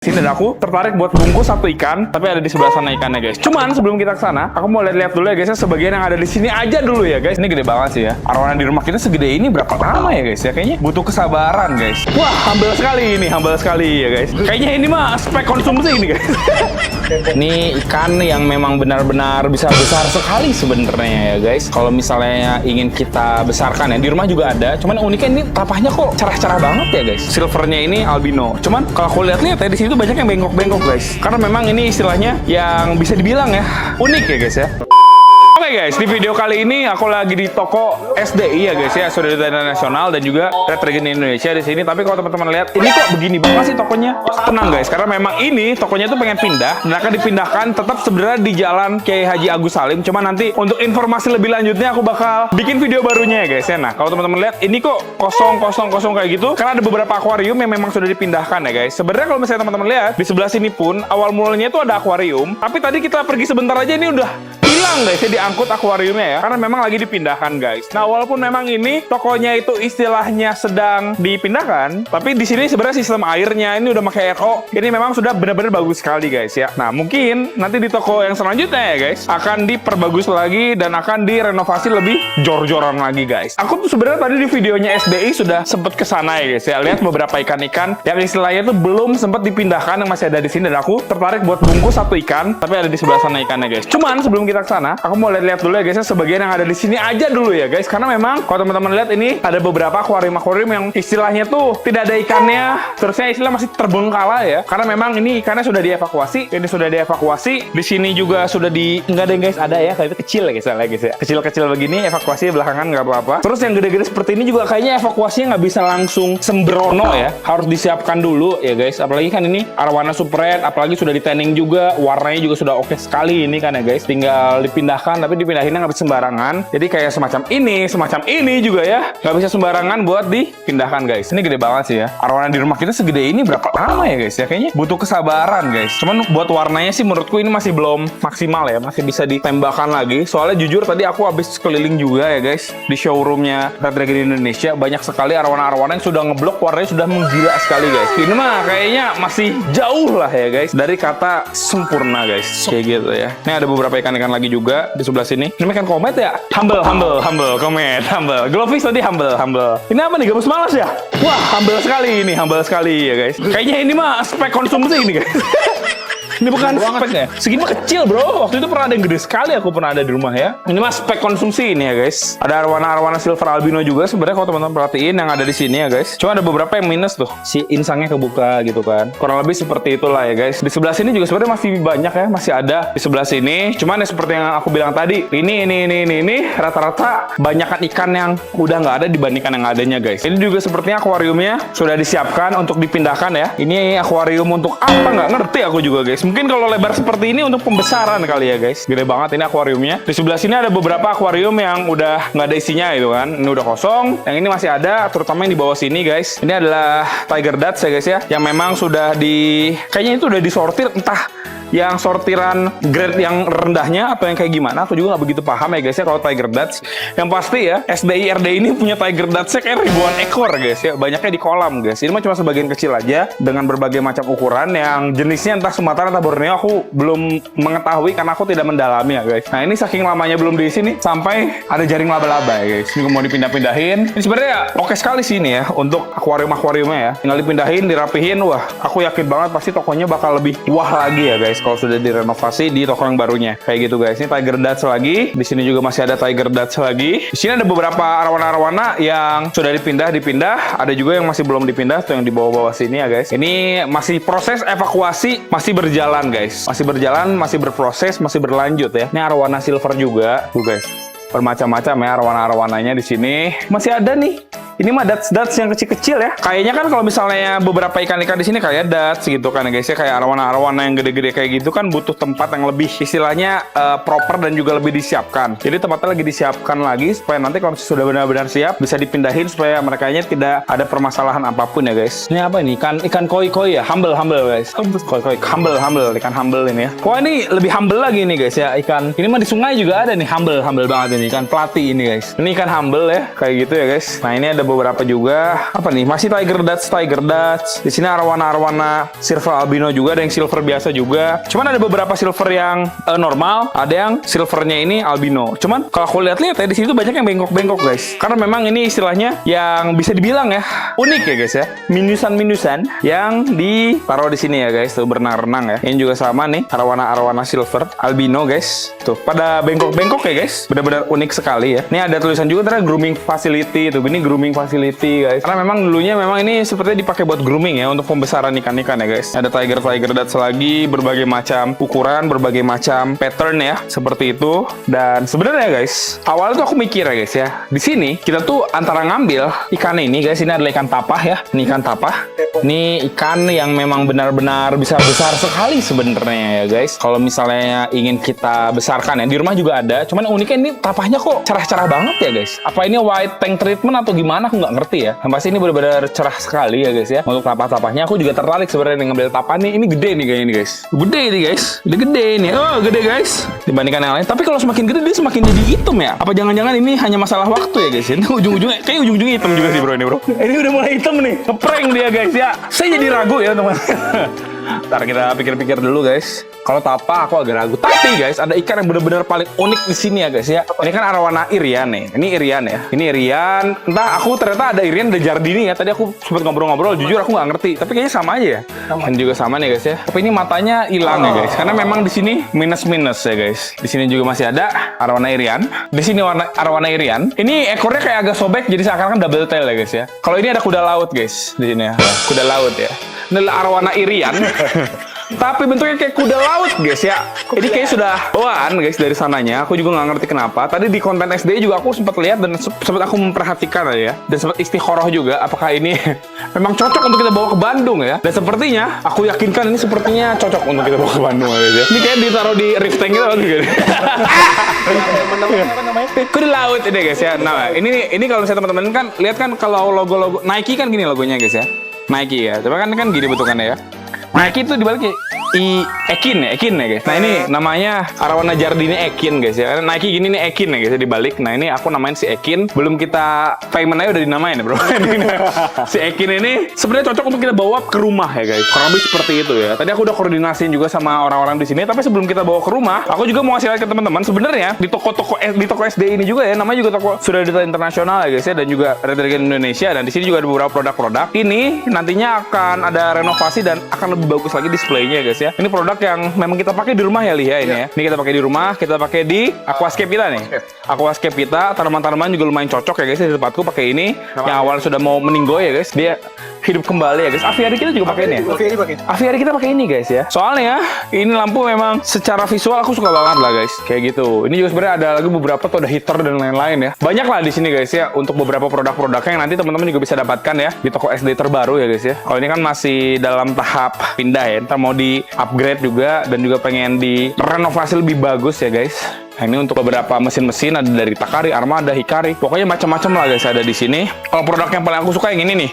Sini dan aku tertarik buat bungkus satu ikan, tapi ada di sebelah sana ikannya guys. Cuman sebelum kita ke sana, aku mau lihat-lihat dulu ya guys, sebagian yang ada di sini aja dulu ya guys. Ini gede banget sih ya. Arowana di rumah kita segede ini berapa lama ya guys ya? Kayaknya butuh kesabaran guys. Wah, humble sekali ini, humble sekali ya guys. Kayaknya ini mah spek konsumsi ini guys. Ini ikan yang memang benar-benar bisa besar sekali sebenarnya ya guys. Kalau misalnya ingin kita besarkan ya, di rumah juga ada. Cuman uniknya ini tapahnya kok cerah-cerah banget ya guys. Silvernya ini albino. Cuman kalau aku lihat-lihat ya di sini tuh banyak yang bengkok-bengkok guys. Karena memang ini istilahnya yang bisa dibilang ya unik ya guys ya. Oke guys, di video kali ini aku lagi di toko SDI ya guys ya, Swadaya Nasional dan juga Red Dragon Indonesia di sini. Tapi kalau teman-teman lihat, ini kok begini banget sih tokonya? Tenang guys, karena memang ini tokonya tuh pengen pindah dan akan dipindahkan tetap sebenarnya di Jalan Kiai Haji Agus Salim. Cuma nanti untuk informasi lebih lanjutnya aku bakal bikin video barunya ya guys ya. Nah, kalau teman-teman lihat, ini kok kosong kayak gitu karena ada beberapa akuarium yang memang sudah dipindahkan ya guys. Sebenarnya kalau misalnya teman-teman lihat di sebelah sini pun awal mulanya itu ada akuarium, tapi tadi kita pergi sebentar aja ini udah hilang guys ya, diangkut akuariumnya ya, karena memang lagi dipindahkan guys. Nah, walaupun memang ini tokonya itu istilahnya sedang dipindahkan, tapi di sini sebenarnya sistem airnya ini udah pakai RO. Ini memang sudah benar-benar bagus sekali guys ya. Nah, mungkin nanti di toko yang selanjutnya ya guys akan diperbagus lagi dan akan direnovasi lebih jor-joran lagi guys. Aku tuh sebenarnya tadi di videonya SDI sudah sempet kesana ya guys ya, lihat beberapa ikan-ikan yang istilahnya itu belum sempat dipindahkan yang masih ada di sini, dan aku tertarik buat bungkus satu ikan, tapi ada di sebelah sana ikannya guys. Cuman sebelum kita ke sana, aku mau lihat-lihat dulu ya guys, sebagian yang ada di sini aja dulu ya guys, karena memang kalau teman-teman lihat ini ada beberapa akuarium yang istilahnya tuh tidak ada ikannya, terusnya istilah masih terbengkalai ya, karena memang ini ikannya sudah dievakuasi. Ini sudah dievakuasi. Di sini juga sudah enggak ada guys, ada ya, kayak itu kecil ya guys ya, kecil-kecil begini, evakuasi belakangan nggak apa-apa. Terus yang gede-gede seperti ini juga kayaknya evakuasinya nggak bisa langsung sembrono ya, harus disiapkan dulu ya guys. Apalagi kan ini arowana super red, apalagi sudah di tanning juga, warnanya juga sudah oke sekali ini kan ya guys, tinggal dipindahkan, tapi dipindahinnya nggak bisa sembarangan. Jadi kayak semacam ini juga ya, nggak bisa sembarangan buat dipindahkan guys. Ini gede banget sih ya. Arowana di rumah kita segede ini berapa lama ya guys ya? Kayaknya butuh kesabaran guys. Cuman buat warnanya sih menurutku ini masih belum maksimal ya, masih bisa ditembakkan lagi. Soalnya jujur tadi aku habis keliling juga ya guys di showroomnya Red Dragon Indonesia, banyak sekali arowana-arowana yang sudah ngeblok, warnanya sudah menggila sekali guys. Ini mah kayaknya masih jauh lah ya guys dari kata sempurna guys, kayak gitu ya. Ini ada beberapa ikan-ikan lagi juga di sebelah sini. Ini ikan komet ya? Humble, komet, humble. Glowfish tadi humble. Ini apa nih, gabus malas ya? Wah, humble sekali ya guys. Kayaknya ini mah spek konsumsi ini guys. Ini bukan spek ya? Segini mah kecil bro. Waktu itu pernah ada yang gede sekali, aku pernah ada di rumah ya. Ini mah spek konsumsi ini ya guys. Ada arowana silver albino juga sebenarnya kalau teman-teman perhatiin yang ada di sini ya guys. Cuma ada beberapa yang minus tuh. Si insangnya kebuka gitu kan. Kurang lebih seperti itulah ya guys. Di sebelah sini juga sebenarnya masih banyak ya, masih ada di sebelah sini. Cuman ya seperti yang aku bilang tadi, ini rata-rata banyakan ikan yang udah nggak ada dibandingkan yang adanya guys. Ini juga sepertinya akuariumnya sudah disiapkan untuk dipindahkan ya. Ini akuarium untuk apa nggak ngerti aku juga guys. Mungkin kalau lebar seperti ini untuk pembesaran kali ya guys. Gede banget ini akuariumnya. Di sebelah sini ada beberapa akuarium yang udah nggak ada isinya itu kan. Ini udah kosong. Yang ini masih ada, terutama yang di bawah sini guys. Ini adalah tiger dutch ya guys ya, yang memang sudah kayaknya itu udah disortir, entah yang sortiran grade yang rendahnya atau yang kayak gimana, aku juga nggak begitu paham ya guys ya kalau tiger dutch. Yang pasti ya SDI RDI ini punya tiger dutch kayak ribuan ekor guys ya, banyaknya di kolam guys. Ini mah cuma sebagian kecil aja dengan berbagai macam ukuran, yang jenisnya entah Sumatera atau Borneo aku belum mengetahui karena aku tidak mendalami ya guys. Nah, ini saking lamanya belum di sini sampai ada jaring laba-laba ya guys. Ini mau dipindah-pindahin. Ini sebenarnya oke sekali sih ini ya untuk akuariumnya ya. Tinggal dipindahin, dirapihin, wah aku yakin banget pasti tokonya bakal lebih wah lagi ya guys kalau sudah direnovasi di toko yang barunya. Kayak gitu guys. Ini tiger dutch lagi. Di sini juga masih ada tiger dutch lagi. Di sini ada beberapa arowana-arowana yang sudah dipindah. Ada juga yang masih belum dipindah tuh yang di bawah-bawah sini ya guys. Ini masih proses evakuasi, masih berjalan guys. Masih berjalan, masih berproses, masih berlanjut ya. Ini arowana silver juga tuh guys. Bermacam-macam ya arowana-arowananya di sini. Masih ada nih. Ini mah dats yang kecil-kecil ya. Kayaknya kan kalau misalnya beberapa ikan-ikan di sini kayak dats gitu kan ya guys ya, kayak arowana-arowana yang gede-gede kayak gitu kan butuh tempat yang lebih istilahnya proper dan juga lebih disiapkan. Jadi tempatnya lagi disiapkan lagi supaya nanti kalau sudah benar-benar siap bisa dipindahin supaya merekanya tidak ada permasalahan apapun ya guys. Ini apa ini? Ikan koi ya, humble guys. Koi humble ikan humble ini ya. Wah, ini lebih humble lagi nih guys ya ikan. Ini mah di sungai juga ada nih humble banget ini ikan pelati ini guys. Ini ikan humble ya kayak gitu ya guys. Nah, ini ada beberapa juga. Apa nih? Masih Tiger Dutch. Di sini arwana silver albino juga, ada yang silver biasa juga. Cuman ada beberapa silver yang normal, ada yang silvernya ini albino. Cuman kalau aku lihat-lihat ya di sini tuh banyak yang bengkok-bengkok guys. Karena memang ini istilahnya yang bisa dibilang ya unik ya guys ya. Minusan yang ditaruh di sini ya guys. Tuh berenang-renang ya. Ini juga sama nih, arwana silver albino guys. Tuh pada bengkok-bengkok ya guys. Benar-benar unik sekali ya. Ini ada tulisan juga ternyata grooming facility tuh. Ini grooming facility guys. Karena memang dulunya memang ini sepertinya dipakai buat grooming ya untuk pembesaran ikan-ikan ya guys. Ada Tiger Dutch lagi, berbagai macam ukuran, berbagai macam pattern ya, seperti itu. Dan sebenarnya guys, awalnya tuh aku mikir ya guys ya. Di sini kita tuh antara ngambil ikan ini guys, ini adalah ikan tapah ya. Ini ikan tapah. Ini ikan yang memang benar-benar bisa besar sekali sebenarnya ya guys. Kalau misalnya ingin kita besarkan ya, di rumah juga ada. Cuman uniknya ini tapahnya kok cerah-cerah banget ya guys. Apa ini white tank treatment atau gimana? Aku nggak ngerti ya. Yang pasti ini benar-benar cerah sekali ya guys ya. Untuk tapah-tapahnya aku juga tertarik sebenarnya ngambil tapah nih. Ini gede nih kayaknya nih guys. Gede nih guys. Udah gede nih. Oh gede guys. Dibandingkan yang lain. Tapi kalau semakin gede dia semakin jadi hitam ya. Apa jangan-jangan ini hanya masalah waktu ya guys? Ini ujung-ujungnya kayak ujung-ujungnya hitam juga sih bro ini bro. Ini udah mulai hitam nih. Ngeprank dia guys ya. Saya jadi ragu ya teman. Ntar kita pikir-pikir dulu guys. Kalau tapah aku agak ragu. Tapi guys, ada ikan yang benar-benar paling unik di sini ya guys ya. Ini kan arwana Irian nih. Ini Irian ya. Ini Irian. Entah aku ternyata ada Irian, ada Jardini ya. Tadi aku sempat ngobrol-ngobrol. Jujur aku nggak ngerti. Tapi kayaknya sama aja ya. Ini juga sama nih guys ya. Tapi ini matanya hilang ya guys. Karena memang di sini minus-minus ya guys. Di sini juga masih ada arwana Irian. Di sini arwana Irian. Ini ekornya kayak agak sobek. Jadi seakan-akan double tail ya guys ya. Kalau ini ada kuda laut guys di sini ya. Kuda laut ya. Ini adalah arwana Irian. Tapi bentuknya kayak kuda laut guys ya. Ini kayak sudah bawaan guys dari sananya. Aku juga nggak ngerti kenapa. Tadi di konten SD juga aku sempat lihat dan sempat aku memperhatikan ya. Dan sempat istikharah juga. Apakah ini memang cocok untuk kita bawa ke Bandung ya? Dan sepertinya aku yakinkan ini sepertinya cocok untuk kita bawa ke Bandung guys ya. Ini kayak ditaruh di reef tank gitu gitu. Kuda laut ini guys ya. Nah ini kalau misalnya teman-teman kan lihat kan kalau logo Nike kan gini logonya guys ya. Nike ya. Coba kan gini bentukannya ya. Nike itu dibalik Ekin ya guys. Nah ini namanya arwana Jardini Ekin guys ya. Karena Nike gini nih Ekin ya guys ya dibalik. Nah ini aku namain si Ekin. Belum kita payment aja udah dinamain ya bro. Si Ekin ini sebenarnya cocok untuk kita bawa ke rumah ya guys. Kurang lebih seperti itu ya. Tadi aku udah koordinasiin juga sama orang-orang di sini. Tapi sebelum kita bawa ke rumah, aku juga mau ngasih lihat ke teman-teman. Sebenarnya di toko SD ini juga ya. Namanya juga toko sudah detail internasional ya guys ya. Dan juga ada dari Indonesia. Dan di sini juga ada beberapa produk-produk. Ini nantinya akan ada renovasi dan akan lebih bagus lagi displaynya guys ya. Ini produk yang memang kita pakai di rumah ya Li ya ini ya. Ini kita pakai di rumah, kita pakai di aquascape kita nih. Aquascape kita, tanaman-tanaman juga lumayan cocok ya guys. Di tempatku pakai ini. Yang awal sudah mau meninggoy ya guys. Dia hidup kembali ya guys. Aviary kita juga pakai ini ya. Aviary kita pakai ini guys ya. Soalnya ini lampu memang secara visual aku suka banget lah guys. Kayak gitu. Ini juga sebenarnya ada lagi beberapa tuh ada heater dan lain-lain ya. Banyak lah di sini guys ya untuk beberapa produk-produknya yang nanti teman-teman juga bisa dapatkan ya di toko SD terbaru ya guys ya. Kalau ini kan masih dalam tahap pindah ya. Ntar mau di upgrade juga dan juga pengen di renovasi lebih bagus ya guys. Nah, ini untuk beberapa mesin-mesin ada dari Takari, Armada, Hikari. Pokoknya macam-macam lah guys ada di sini. Kalau produk yang paling aku suka yang ini nih.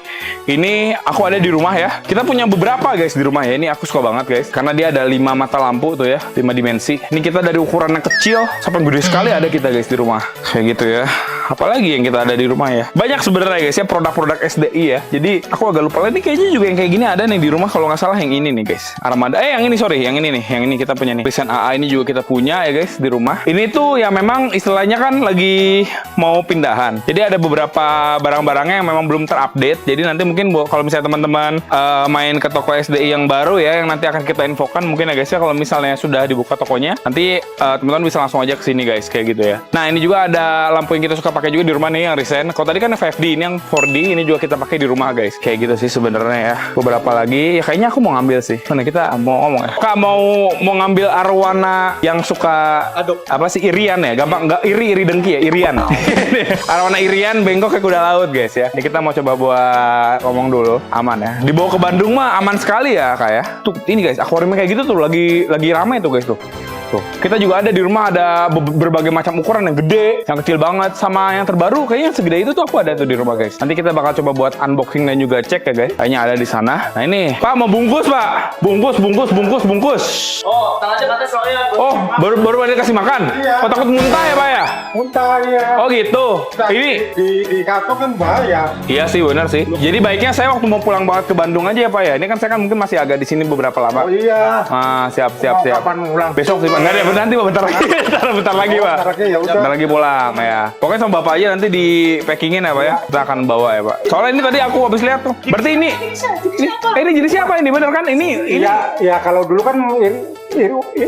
Ini aku ada di rumah ya. Kita punya beberapa guys di rumah ya. Ini aku suka banget guys. Karena dia ada 5 mata lampu tuh ya. 5 dimensi. Ini kita dari ukuran yang kecil sampai gede sekali ada kita guys di rumah. Kayak gitu ya. Apalagi yang kita ada di rumah ya. Banyak sebenarnya guys ya produk-produk SDI ya. Jadi aku agak lupa. Ini kayaknya juga yang kayak gini ada nih di rumah. Kalau nggak salah yang ini nih guys. Armada. Yang ini sorry. Yang ini nih. Yang ini kita punya nih. Tulisan AA ini juga kita punya ya guys di rumah. Ini tuh yang memang istilahnya kan lagi mau pindahan. Jadi ada beberapa barang-barangnya yang memang belum terupdate. Jadi nanti mungkin kalau misalnya teman-teman main ke toko SDI yang baru ya, yang nanti akan kita infokan mungkin ya guys ya. Kalau misalnya sudah dibuka tokonya, nanti teman-teman bisa langsung aja ke sini guys kayak gitu ya. Nah ini juga ada lampu yang kita suka pakai juga di rumah nih yang recent. Kalau tadi kan 5D, ini yang 4D, ini juga kita pakai di rumah guys. Kayak gitu sih sebenarnya ya. Beberapa lagi ya kayaknya aku mau ngambil sih. Mana kita mau ngomong ya? Kak mau ngambil arwana yang suka apa sih Irian ya? Gampang nggak iri dengki ya Irian. Arwana Irian bengkok kayak kuda laut guys ya. Ini kita mau coba buat ngomong dulu. Aman ya. Dibawa ke Bandung mah aman sekali ya Kak ya. Tuh ini guys, akuariumnya kayak gitu tuh lagi ramai tuh guys tuh. Tuh, kita juga ada di rumah ada berbagai macam ukuran yang gede, yang kecil banget, sama yang terbaru kayaknya yang segede itu tuh aku ada tuh di rumah guys. Nanti kita bakal coba buat unboxing dan juga cek ya guys. Kayaknya ada di sana. Nah ini, Pak mau bungkus Pak, bungkus. Oh, tang aja katanya soalnya. Oh, baru ada kasih makan. Iya. Oh takut muntah ya Pak ya? Muntah ya. Oh gitu. Nah, Ini di kantong kan bahaya. iya sih benar sih. Jadi baiknya saya waktu mau pulang banget ke Bandung aja ya Pak ya. Ini kan saya kan mungkin masih agak di sini beberapa lama. Oh iya. Ah siap. Mau kapan pulang? Besok sih Pak. Enggak ada nanti Pak bentar lagi. bentar lagi Pak. Bentar lagi, ya udah. Bentar lagi pulang ya. Pokoknya sama Bapak aja nanti di packingin ya Pak ya. Kita akan bawa ya Pak. Soalnya ini tadi aku habis lihat tuh. Berarti ini ini jadi siapa ini bener kan? Ini Ya kalau dulu kan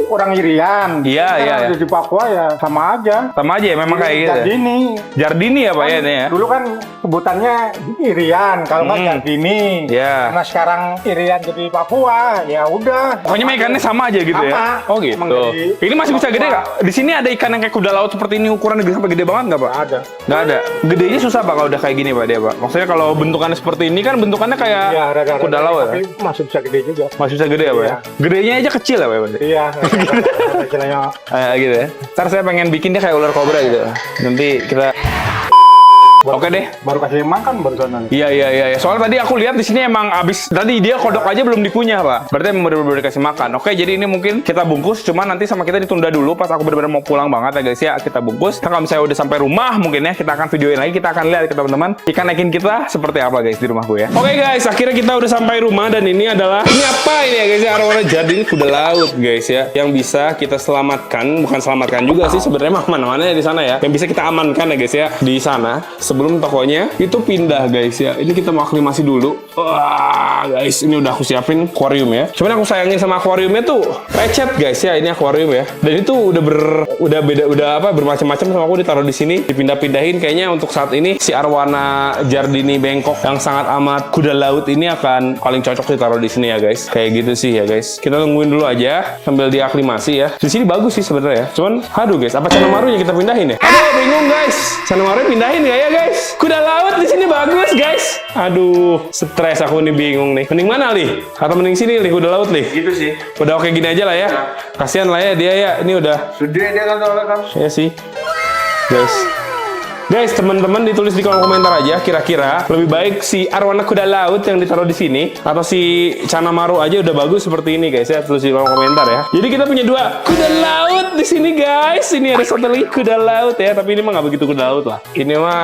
orang Irian. Iya, Sekarang iya. udah di Papua ya sama aja. sama aja ya memang kayak gitu. Ya? Jardini. Jardini ya Pak ya ini ya. Dulu kan sebutannya Irian, kalau nggak Jardini. Iya. Karena sekarang Irian jadi Papua, ya udah. Pokoknya mah ikannya sama aja gitu ya. Sama. Oh gitu. Emang dari Ini masih bisa gede nggak? Di sini ada ikan yang kayak kuda laut seperti ini ukurannya gede sampai gede banget nggak Pak? Nggak ada. Nggak ada. Gedenya susah Pak kalau udah kayak gini Pak dia Pak. Maksudnya kalau bentukannya seperti ini kan bentukannya kayak Iya, rada-rada. kuda laut. Tapi Ya? masih bisa gede juga. Masih bisa gede ya Pak ya? Iya. Gedenya aja kecil ya Pak ya? Iya, istilahnya. Gitu ya. Ntar saya pengen bikin dia kayak ular kobra gitu. Nanti kita oke deh. Baru kasih makan baru sana. Iya. Soalnya tadi aku lihat di sini emang abis tadi dia kodok aja belum dikunyah Pak. Berarti emang bener-bener dikasih makan. Oke, jadi ini mungkin kita bungkus. Cuman nanti sama kita ditunda dulu pas aku bener-bener mau pulang banget ya guys ya. Kita bungkus. Nah, kalau misalnya udah sampai rumah mungkin ya kita akan videoin lagi. Kita akan lihat teman-teman ikan naikin kita seperti apa guys di rumahku ya. Oke guys, akhirnya kita udah sampai rumah dan ini adalah ini apa ini ya guys ya, arwana jardini kuda laut guys ya, yang bisa kita selamatkan, bukan selamatkan juga sih sebenarnya mana-mana di sana ya, yang bisa kita amankan ya guys ya di sana sebelum tokonya itu pindah guys ya. Ini kita mau aklimasi dulu. Wah guys, ini udah aku siapin akuarium ya. Cuman aku sayangin sama akuariumnya tuh lecet guys ya, ini akuarium ya. Dan itu udah beda, udah apa bermacam-macam sama aku ditaruh di sini, dipindah-pindahin. Kayaknya untuk saat ini si arwana jardini bengkok yang sangat amat kuda laut ini akan paling cocok ditaruh di sini ya guys. Kayak gitu sih ya guys. Kita tungguin dulu aja sambil diaklimasi ya. Di sini bagus sih sebenarnya ya. Cuman aduh guys, apa Canamarunya kita pindahin ya? Aduh bingung guys. Canamarunya pindahin nggak ya guys? Kuda laut di sini bagus guys. Aduh, stres aku nih, bingung nih. Mending mana Li? Atau mending sini Li, kuda laut Li? Gitu sih. Udah oke gini aja lah ya. Kasihan lah ya dia ya. Ini udah. Gede dia kan soalnya kan. Ya sih. Guys, teman-teman ditulis di kolom komentar aja kira-kira lebih baik si arwana kuda laut yang ditaruh di sini atau si Canamaru aja udah bagus seperti ini guys ya. Tulis di kolom komentar ya. Jadi kita punya dua kuda laut di sini guys. Ini ada satu lagi kuda laut ya, tapi ini mah nggak begitu kuda laut lah. Ini mah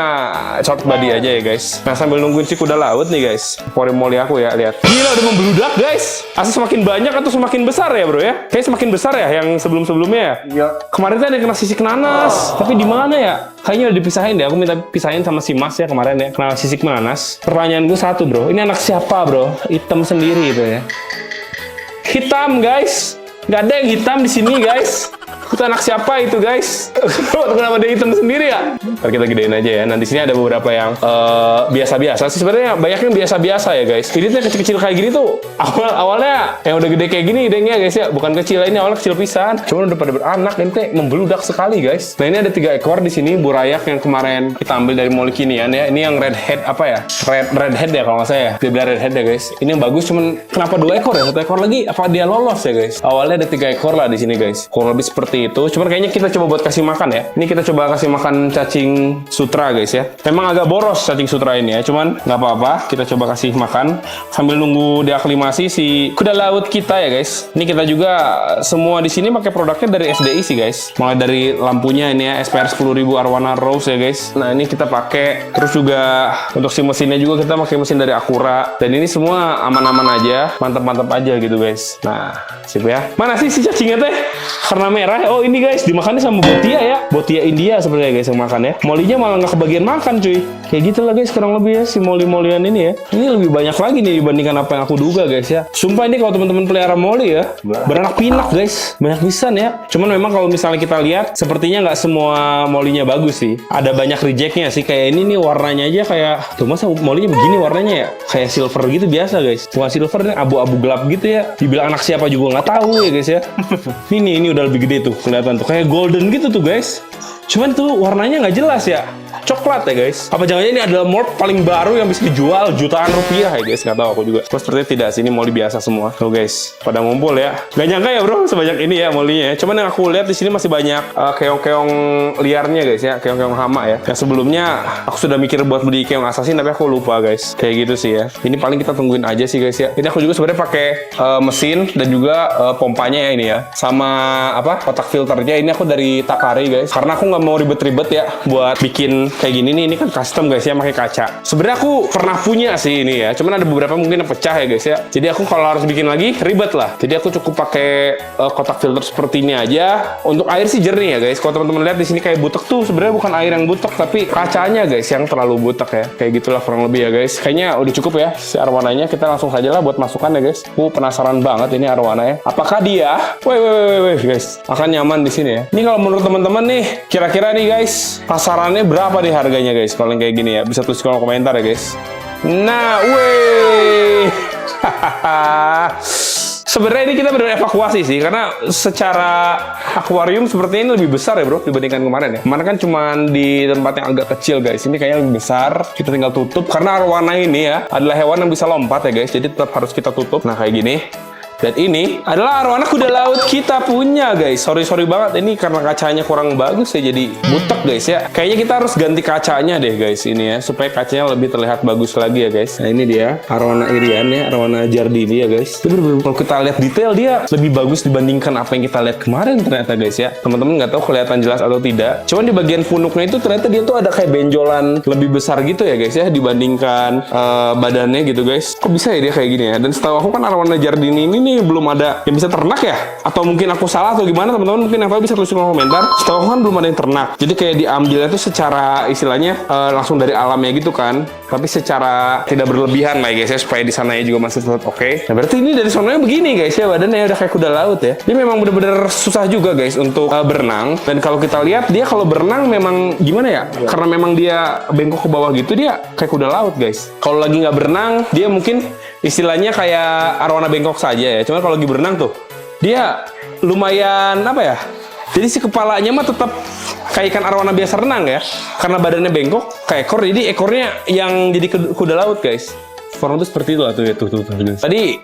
short body aja ya guys. Nah, sambil nungguin si kuda laut nih guys. Moli aku ya, lihat. Gila udah membludak guys. Asal semakin banyak atau semakin besar ya, Bro ya? Kayak semakin besar ya yang sebelum-sebelumnya ya. Iya. Kemarin tuh ada yang kena sisik nanas, tapi di mana ya? Kayaknya udah dipisahin deh. Aku minta pisahin sama si Mas ya kemarin ya. Kena sisik nanas. Pertanyaan gue satu bro, ini anak siapa bro? Hitam sendiri itu ya. Hitam guys. Gak ada yang hitam di sini guys. Itu anak siapa itu guys? Kenapa dia hitam sendiri ya? Ntar kita gedein aja ya. Nah di sini ada beberapa yang biasa-biasa sih. Sebenarnya banyak yang biasa-biasa ya guys. Ini tuh yang kecil-kecil kayak gini tuh awalnya yang udah gede kayak gini idenya guys ya. Bukan kecil, ini awalnya kecil pisan. Cuman udah pada beranak, ini tuh membeludak sekali guys. Nah ini ada 3 ekor di sini burayak yang kemarin kita ambil dari Mall Kinian ya. Ini yang red head apa ya? Red head ya kalau nggak salah ya. Dia bilang red head ya guys. Ini yang bagus, cuman kenapa 2 ekor ya? 1 ekor lagi apa dia lolos ya guys? Awalnya ada 3 ekor lah di sini guys. Kurang lebih seperti itu. Cuman kayaknya kita coba buat kasih makan ya. Ini kita coba kasih makan cacing sutra guys ya. Memang agak boros cacing sutra ini ya. Cuman nggak apa-apa. Kita coba kasih makan sambil nunggu diaklimasi si kuda laut kita ya guys. Ini kita juga semua di sini pakai produknya dari SDI sih guys. Mulai dari lampunya ini ya SPR 10.000 Arwana Rose ya guys. Nah ini kita pakai. Terus juga untuk si mesinnya juga kita pakai mesin dari Akura. Dan ini semua aman-aman aja. Mantap-mantap aja gitu guys. Nah sip ya. Mana sih si cacingnya teh? Karena merah. Oh ini guys, dimakannya sama botia ya. Botia India sebenarnya guys yang makan ya. Molinya malah nggak kebagian makan cuy. Kayak gitu lah guys kurang lebih ya si moli-molian ini ya. Ini lebih banyak lagi nih dibandingkan apa yang aku duga guys ya. Sumpah ini kalau teman-teman pelihara moli ya, beranak pinak guys. Banyak pisan ya. Cuman memang kalau misalnya kita lihat, sepertinya nggak semua molinya bagus sih. Ada banyak rejectnya sih. Kayak ini nih warnanya aja kayak, tuh masa molinya begini warnanya ya? Kayak silver gitu biasa guys. Bukan silver nih, abu-abu gelap gitu ya. Dibilang anak siapa juga nggak tahu ya guys ya. Ini udah lebih gede tuh kelihatan tuh kayak golden gitu tuh guys. Cuman tuh warnanya nggak jelas ya. coklat ya guys. Apa jangan ini adalah morph paling baru yang bisa dijual jutaan rupiah ya guys? Nggak tahu aku juga. Terus sepertinya tidak sih, ini molly biasa semua. Tuh guys, pada ngumpul ya. Gak nyangka ya bro sebanyak ini ya mollynya. Cuman yang aku lihat di sini masih banyak keong-keong liarnya guys ya, keong-keong hama ya. Yang sebelumnya aku sudah mikir buat beli keong assassin tapi aku lupa guys. Kayak gitu sih ya. Ini paling kita tungguin aja sih guys ya. Ini aku juga sebenarnya pakai mesin dan juga pompanya ya ini ya. Sama apa? Kotak filternya ini aku dari Takari guys. Karena aku nggak mau ribet-ribet ya buat bikin kayak gini nih. Ini kan custom guys ya, pakai kaca. Sebenarnya aku pernah punya sih ini ya. Cuman ada beberapa mungkin yang pecah ya guys ya. Jadi aku kalau harus bikin lagi ribet lah. Jadi aku cukup pakai kotak filter seperti ini aja. Untuk air sih jernih ya guys. Kalau teman-teman lihat di sini kayak butek tuh sebenarnya bukan air yang butek tapi kacanya guys yang terlalu butek ya. Kayak gitulah kurang lebih ya guys. Kayaknya udah cukup ya si arwananya. Kita langsung saja lah buat masukkan ya guys. Aku penasaran banget ini arwananya. Apakah dia weh guys akan nyaman di sini ya. Ini kalau menurut teman-teman nih kira-kira nih guys pasarannya berapa nih harganya guys kalau yang kayak gini ya. Bisa tulis kolom komentar ya guys. Nah, weh. Sebenarnya ini kita benar evakuasi sih karena secara akuarium seperti ini lebih besar ya bro dibandingkan kemarin ya. Kemarin kan cuma di tempat yang agak kecil guys. Ini kayaknya lebih besar. Kita tinggal tutup karena arwana ini ya adalah hewan yang bisa lompat ya guys. Jadi tetap harus kita tutup. Nah kayak gini. Dan ini adalah arwana kuda laut kita punya guys. Sorry banget ini karena kacanya kurang bagus ya jadi butek guys ya. Kayaknya kita harus ganti kacanya deh guys ini ya supaya kacanya lebih terlihat bagus lagi ya guys. Nah ini dia arwana irian ya, arwana jardini ya guys. Bener-bener kalau kita lihat detail dia lebih bagus dibandingkan apa yang kita lihat kemarin ternyata guys ya. Teman-teman nggak tahu kelihatan jelas atau tidak. Cuman di bagian punuknya itu ternyata dia tuh ada kayak benjolan lebih besar gitu ya guys ya dibandingkan badannya gitu guys. Kok bisa ya dia kayak gini ya? Dan setahu aku kan arwana jardini ini nih belum ada yang bisa ternak ya, atau mungkin aku salah atau gimana teman-teman, mungkin yang tahu bisa tulis di kolom komentar. Setahu aku kan belum ada yang ternak, jadi kayak diambilnya tuh secara istilahnya langsung dari alamnya gitu kan, tapi secara tidak berlebihan lah ya guys ya, supaya di sananya juga masih tetap oke. Nah berarti ini dari sononya begini guys ya, badannya udah kayak kuda laut ya. Dia memang bener-bener susah juga guys untuk berenang, dan kalau kita lihat dia kalau berenang memang gimana ya, karena memang dia bengkok ke bawah gitu dia kayak kuda laut guys. Kalau lagi nggak berenang dia mungkin istilahnya kayak arwana bengkok saja ya. Cuman kalau lagi berenang tuh dia lumayan apa ya? Jadi si kepalanya mah tetap kayak ikan arwana biasa renang ya. Karena badannya bengkok kayak ekor, jadi ekornya yang jadi kuda laut guys. Form itu seperti itu lah tuh ya tuh. Tadi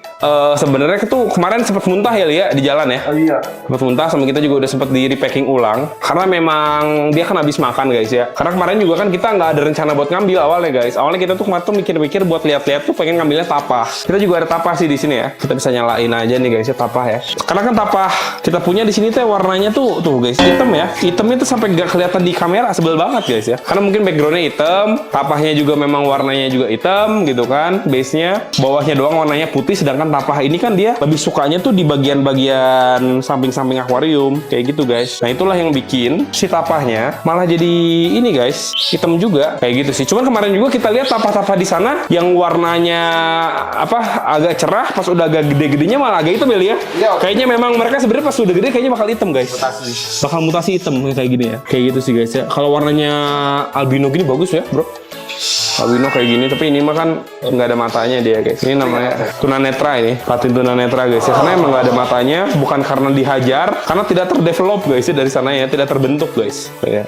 sebenarnya tuh kemarin sempat muntah ya Lia di jalan ya. Oh iya. Sempat muntah sama kita juga udah sempat di repacking ulang karena memang dia kan habis makan guys ya. Karena kemarin juga kan kita nggak ada rencana buat ngambil awalnya guys. Awalnya kita tuh kemarin tuh mikir-mikir buat lihat-lihat tuh pengen ngambilnya tapah. Kita juga ada tapah sih di sini ya. Kita bisa nyalain aja nih guys ya tapah ya. Karena kan tapah kita punya di sini tuh warnanya tuh guys hitam ya. Hitamnya tuh sampai nggak kelihatan di kamera, sebel banget guys ya. Karena mungkin backgroundnya hitam, tapahnya juga memang warnanya juga hitam gitu kan. Base-nya, bawahnya doang warnanya putih, sedangkan tapah ini kan dia lebih sukanya tuh di bagian-bagian samping-samping akuarium kayak gitu guys. Nah itulah yang bikin si tapahnya malah jadi ini guys hitam juga kayak gitu sih. Cuman kemarin juga kita lihat tapah-tapah di sana yang warnanya apa agak cerah, pas udah agak gede-gedenya malah agak hitam ya. Kayaknya memang mereka sebenarnya pas udah gede kayaknya bakal hitam guys. Bakal mutasi hitam kayak gini ya. Kayak gitu sih guys ya. Kalau warnanya albino gini bagus ya bro. Albino kayak gini, tapi ini mah kan nggak ada matanya dia guys. Ini namanya tunanetra ini, patin tunanetra guys ya. Karena emang nggak ada matanya, bukan karena dihajar, karena tidak terdevelop guys ya dari sana ya, tidak terbentuk guys. Ya.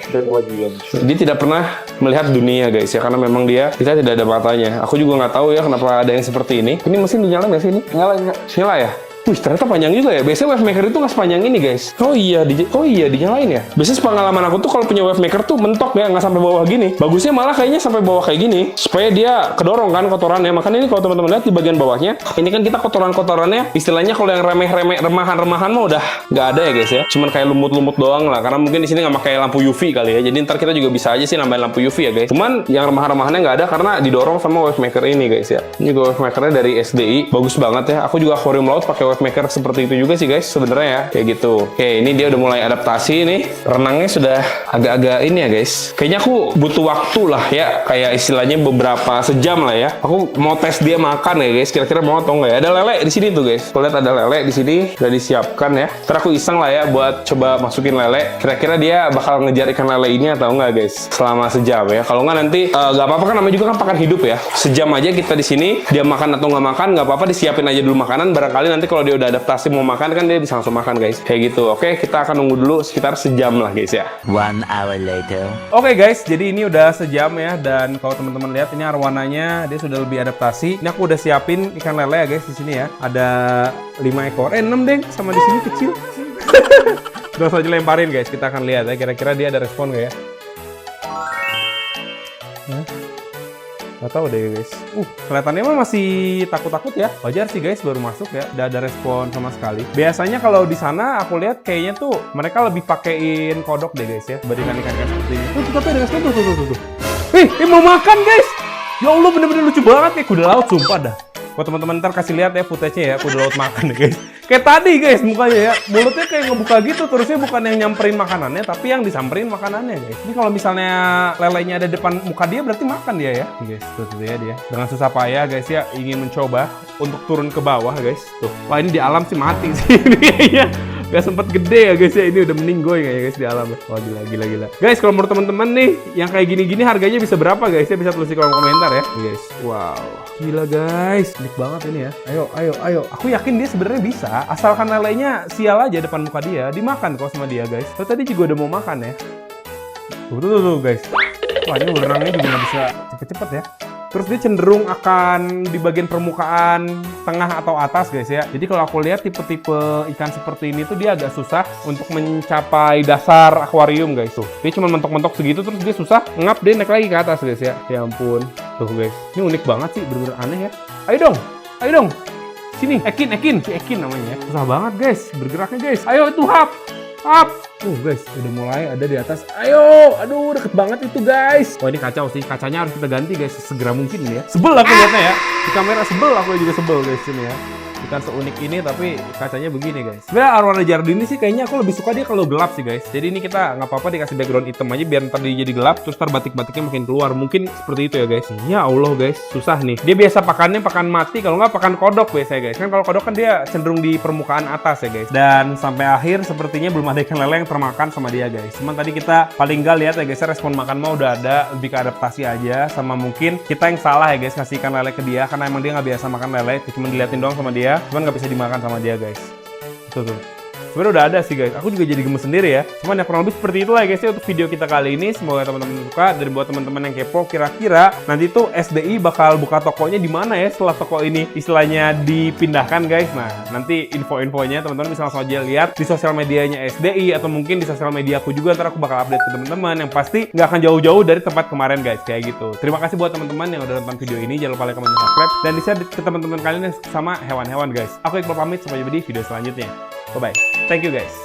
Dia tidak pernah melihat dunia guys ya, karena memang dia kita tidak ada matanya. Aku juga nggak tahu ya kenapa ada yang seperti ini. Ini mesin dinyalain nggak sih ini? Nyala ya. Wih, ternyata panjang juga ya. Biasanya wave maker itu nggak sepanjang ini, guys. Oh iya, dinyalain ya. Biasanya pengalaman aku tuh kalau punya wave maker tuh mentok ya, nggak sampai bawah gini. Bagusnya malah kayaknya sampai bawah kayak gini, supaya dia kedorong kan kotorannya. Makanya ini kalau teman-teman lihat di bagian bawahnya, ini kan kita kotoran-kotorannya, istilahnya kalau yang remeh-remeh, remahan-remahan mah udah nggak ada ya, guys ya. Cuman kayak lumut-lumut doang lah. Karena mungkin di sini nggak pakai lampu UV kali ya. Jadi ntar kita juga bisa aja sih nambahin lampu UV ya, guys. Cuman yang remah-remahannya nggak ada karena didorong sama wave maker ini, guys ya. Ini juga wave makernya dari SDI, bagus banget ya. Aku juga akuarium laut pakai wave maker seperti itu juga sih guys sebenarnya ya, kayak gitu. Oke, ini dia udah mulai adaptasi nih, renangnya sudah agak-agak ini ya guys. Kayaknya aku butuh waktu lah ya, kayak istilahnya beberapa sejam lah ya. Aku mau tes dia makan ya guys, kira-kira mau atau enggak ya. Ada lele di sini tuh guys, kalau lihat ada lele di sini udah disiapkan ya. Ntar aku iseng lah ya buat coba masukin lele, kira-kira dia bakal ngejar ikan lele ini atau enggak guys selama sejam ya. Kalau enggak nanti nggak apa-apa kan, namanya juga kan pakan hidup ya. Sejam aja kita di sini, dia makan atau nggak makan nggak apa-apa, disiapin aja dulu makanan. Barangkali nanti kalau kalau dia udah adaptasi mau makan kan dia bisa langsung makan guys. Kayak gitu. Oke, kita akan nunggu dulu sekitar sejam lah guys ya. 1 hour later. Oke guys, jadi ini udah sejam ya, dan kalau teman-teman lihat ini arwananya dia sudah lebih adaptasi. Ini aku udah siapin ikan lele ya guys di sini ya. Ada 5 ekor, 6 deh, sama di sini kecil. Udah saja lemparin guys, kita akan lihat ya kira-kira dia ada respon nggak ya. Gak tahu deh guys. Kelihatannya mah masih takut-takut ya. Wajar sih guys, baru masuk ya. Udah ada respon sama sekali. Biasanya kalau di sana aku lihat kayaknya tuh mereka lebih pakein kodok deh guys ya, dibandingkan ikan-ikan seperti ini. Tuh, tapi ada respon tuh. Mau makan guys. Ya Allah, bener-bener lucu banget nih kuda laut, sumpah dah. Buat teman-teman ntar kasih lihat ya footage-nya ya, kuda laut makan deh guys. Kayak tadi guys mukanya ya, mulutnya kayak ngebuka gitu, terusnya bukan yang nyamperin makanannya, tapi yang disamperin makanannya guys. Ini kalau misalnya lelenya ada depan muka dia, berarti makan dia ya guys. Tuh ya dia, dengan susah payah guys ya, ingin mencoba untuk turun ke bawah guys. Tuh, wah ini di alam sih mati sih ini kayaknya. Gak sempet gede ya guys ya, ini udah meninggoy ya guys di alam ya. Wah gila. Guys, kalau menurut teman-teman nih, yang kayak gini-gini harganya bisa berapa guys ya? Bisa tulis di kolom komentar ya guys. Wow, gila guys, unik banget ini ya. Ayo. Aku yakin dia sebenarnya bisa, asalkan lelenya sial aja depan muka dia, dimakan kok sama dia guys. Tuh tadi juga udah mau makan ya. Tuh guys. Wah ini berenangnya juga nggak bisa cepet-cepet ya. Terus dia cenderung akan di bagian permukaan tengah atau atas guys ya. Jadi kalau aku lihat tipe-tipe ikan seperti ini tuh dia agak susah untuk mencapai dasar akuarium guys tuh. Dia cuma mentok-mentok segitu terus dia susah ngap, dia naik lagi ke atas guys ya. Ya ampun. Tuh guys. Ini unik banget sih, bener-bener aneh ya. Ayo dong. Sini, Ekin, si Ekin namanya ya. Susah banget guys bergeraknya guys. Ayo itu hap. Guys, udah mulai ada di atas. Ayo, aduh deket banget itu guys. Wah ini kacau sih, kacanya harus kita ganti guys segera mungkin ya. Sebel aku liatnya ya, di kamera sebel, aku juga sebel guys ini ya. Ikan seunik ini tapi kacanya begini guys. Sebenarnya arwana Jardini sih kayaknya aku lebih suka dia kalau gelap sih guys. Jadi ini kita nggak apa-apa dikasih background hitam aja biar ntar dia jadi gelap, terus ntar batik-batiknya makin keluar. Mungkin seperti itu ya guys. Ya Allah guys, susah nih. Dia biasa pakannya pakan mati, kalau nggak pakan kodok biasanya guys. Kan kalau kodok kan dia cenderung di permukaan atas ya guys. Dan sampai akhir sepertinya belum ada ikan lele yang termakan sama dia guys. Cuman tadi kita paling nggak lihat ya guys, respon makan mah udah ada, lebih ke adaptasi aja. Sama mungkin kita yang salah ya guys ngasih ikan lele ke dia, karena emang dia nggak biasa makan lele, cuma diliatin doang sama dia, cuman nggak bisa dimakan sama dia guys. Tuh. Sebenarnya udah ada sih guys. Aku juga jadi gemes sendiri ya. Cuman ya kurang lebih seperti itulah guys ya untuk video kita kali ini. Semoga teman-teman suka. Dan buat teman-teman yang kepo, kira-kira nanti tuh SDI bakal buka tokonya di mana ya setelah toko ini istilahnya dipindahkan guys. Nah, nanti info-infonya teman-teman bisa langsung aja lihat di sosial medianya SDI atau mungkin di sosial media aku juga. Ntar aku bakal update ke teman-teman. Yang pasti nggak akan jauh-jauh dari tempat kemarin guys. Kayak gitu. Terima kasih buat teman-teman yang udah nonton video ini. Jangan lupa like, comment, dan subscribe. Dan di-share ke teman-teman kalian yang sama hewan-hewan guys. Aku Iqbal pamit. Sampai jumpa di video selanjutnya. Bye-bye. Thank you guys.